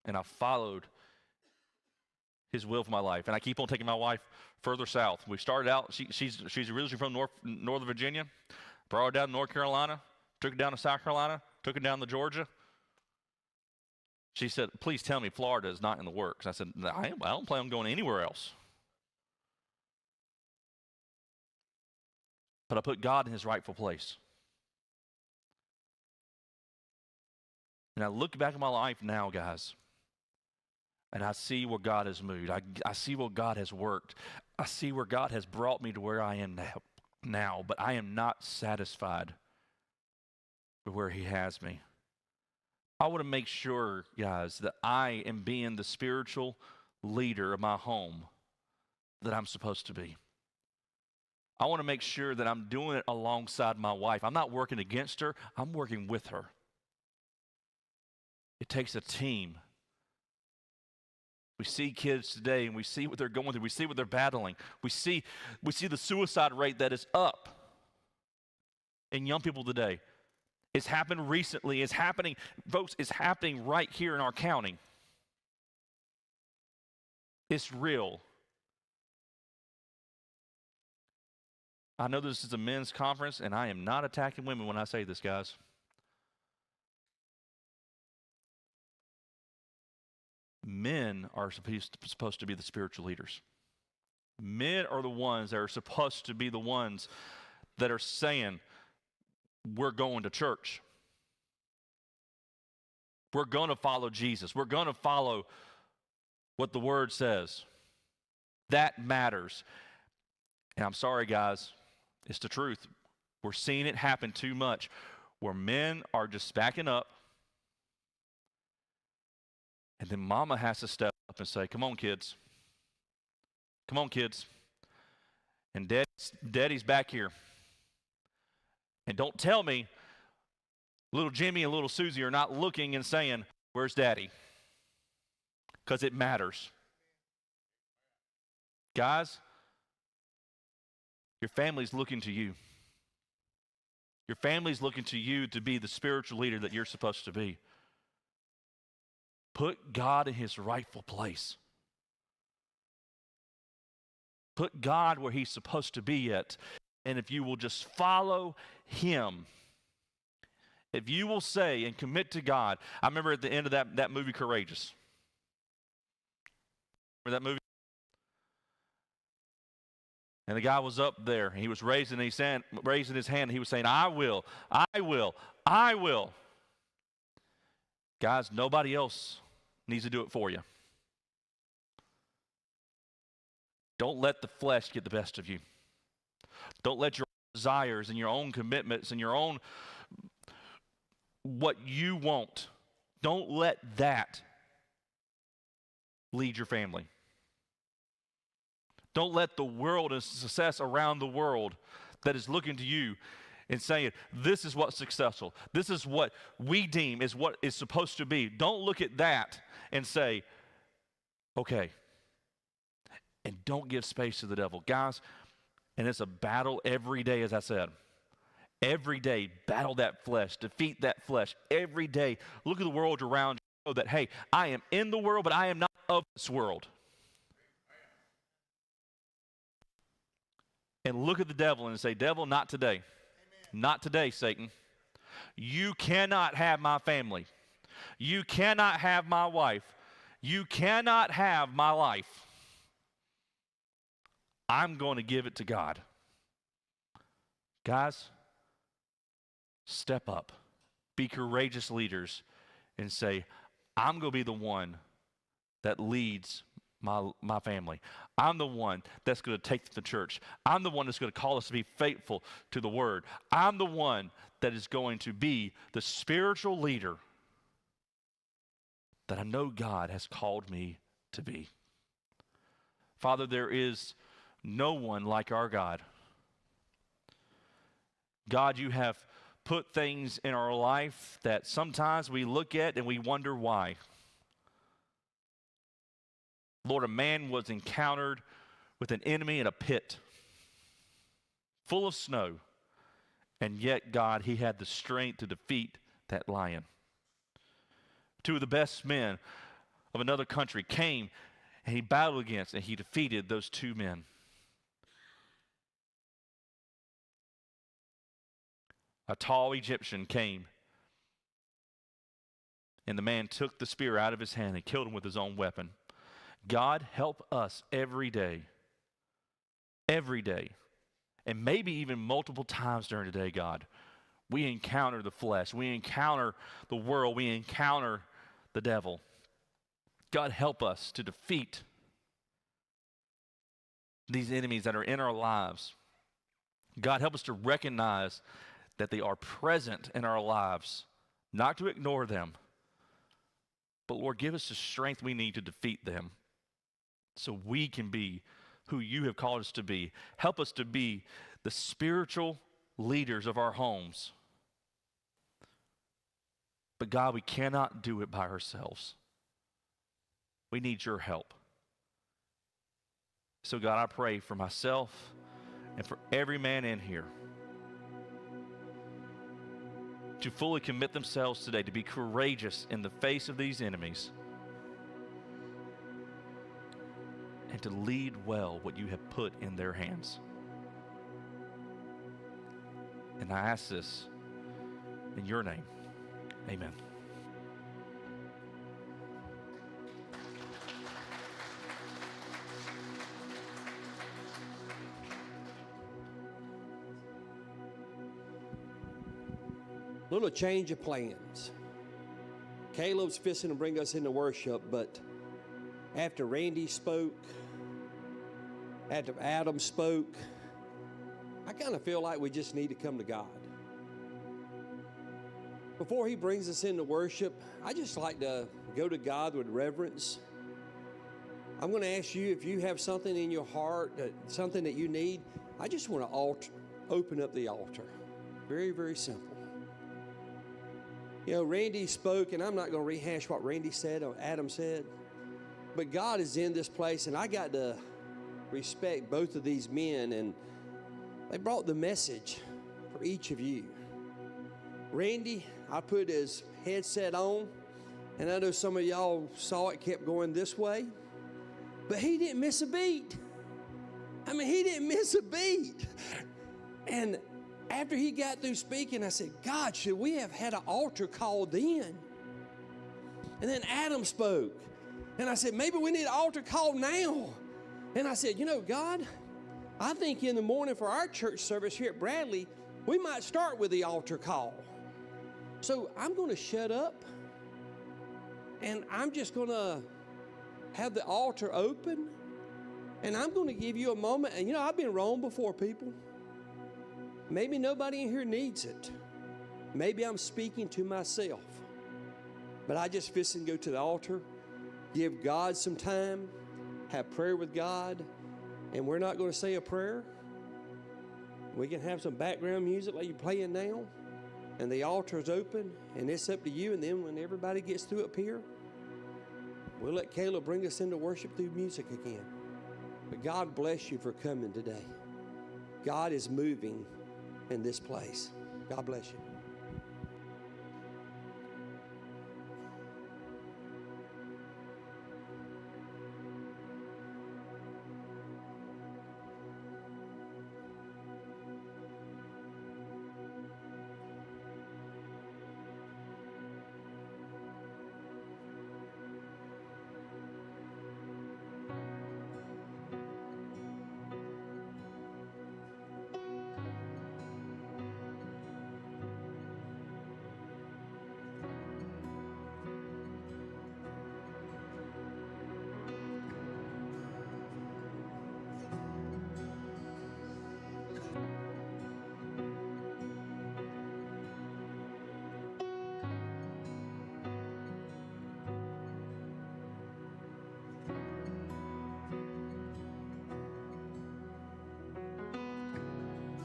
and I followed his will for my life. And I keep on taking my wife further south. We started out, she's originally from Northern Virginia, brought her down to North Carolina, took her down to South Carolina, took her down to Georgia. She said, please tell me Florida is not in the works. I said, I don't plan on going anywhere else. But I put God in his rightful place. And I look back at my life now, guys, and I see where God has moved. I see where God has worked. I see where God has brought me to where I am now, but I am not satisfied with where he has me. I want to make sure, guys, that I am being the spiritual leader of my home that I'm supposed to be. I want to make sure that I'm doing it alongside my wife. I'm not working against her, I'm working with her. It takes a team. We see kids today and we see what they're going through. We see what they're battling. We see the suicide rate that is up in young people today. It's happened recently. It's happening, folks, it's happening right here in our county. It's real. I know this is a men's conference, and I am not attacking women when I say this, guys. Men are supposed to be the spiritual leaders. Men are the ones that are supposed to be the ones that are saying, we're going to church. We're going to follow Jesus. We're going to follow what the Word says. That matters. And I'm sorry, guys, it's the truth. We're seeing it happen too much, where men are just backing up, and then mama has to step up and say, come on, kids. Come on, kids. And daddy's back here. And don't tell me little Jimmy and little Susie are not looking and saying, where's daddy? Because it matters. Guys, your family's looking to you. Your family's looking to you to be the spiritual leader that you're supposed to be. Put God in his rightful place. Put God where he's supposed to be at. And if you will just follow him, if you will say and commit to God. I remember at the end of that movie, Courageous. Remember that movie? And the guy was up there, and he was raising his hand, and he was saying, I will, I will, I will. Guys, nobody else needs to do it for you. Don't let the flesh get the best of you. Don't let your desires and your own commitments and your own what you want, don't let that lead your family. Don't let the world and success around the world that is looking to you and saying, this is what's successful. This is what we deem is what is supposed to be. Don't look at that and say, okay. And don't give space to the devil. Guys, and it's a battle every day, as I said. Every day, battle that flesh, defeat that flesh. Every day, look at the world around you, know that, hey, I am in the world, but I am not of this world. And look at the devil and say, devil, not today. Amen. Not today, Satan. You cannot have my family. You cannot have my wife. You cannot have my life. I'm going to give it to God. Guys, step up. Be courageous leaders and say, I'm going to be the one that leads my family. I'm the one that's going to take the church. I'm the one that's going to call us to be faithful to the Word. I'm the one that is going to be the spiritual leader that I know God has called me to be. Father, there is no one like our God. God, you have put things in our life that sometimes we look at and we wonder why. Lord, a man was encountered with an enemy in a pit full of snow, and yet, God, he had the strength to defeat that lion. Two of the best men of another country came and he battled against and he defeated those two men. A tall Egyptian came, and the man took the spear out of his hand and killed him with his own weapon. God, help us every day, and maybe even multiple times during the day, God, we encounter the flesh, we encounter the world, we encounter the devil. God, help us to defeat these enemies that are in our lives. God, help us to recognize that they are present in our lives, not to ignore them, but Lord, give us the strength we need to defeat them so we can be who you have called us to be. Help us to be the spiritual leaders of our homes. But God, we cannot do it by ourselves. We need your help. So God, I pray for myself and for every man in here to fully commit themselves today, to be courageous in the face of these enemies, and to lead well what you have put in their hands. And I ask this in your name. Amen. Little change of plans. Caleb's fixing to bring us into worship, but after Randy spoke, after Adam spoke, I kind of feel like we just need to come to God. Before he brings us into worship, I just like to go to God with reverence. I'm going to ask you, if you have something in your heart, something that you need, I just want to open up the altar. Very, very simple. You know, Randy spoke, and I'm not going to rehash what Randy said or Adam said, but God is in this place, and I got to respect both of these men, and they brought the message for each of you. Randy, I put his headset on, and I know some of y'all saw it kept going this way, but he didn't miss a beat. I mean, he didn't miss a beat. And after he got through speaking, I said, God, should we have had an altar call then? And then Adam spoke. And I said, maybe we need an altar call now. And I said, you know, God, I think in the morning for our church service here at Bradley, we might start with the altar call. So I'm going to shut up, and I'm just going to have the altar open, and I'm going to give you a moment. And, you know, I've been wrong before, people. Maybe nobody in here needs it. Maybe I'm speaking to myself. But I just fix and go to the altar, give God some time, have prayer with God, and we're not going to say a prayer. We can have some background music like you're playing now, and the altar is open, and it's up to you. And then when everybody gets through up here, we'll let Caleb bring us into worship through music again. But God bless you for coming today. God is moving in this place. God bless you.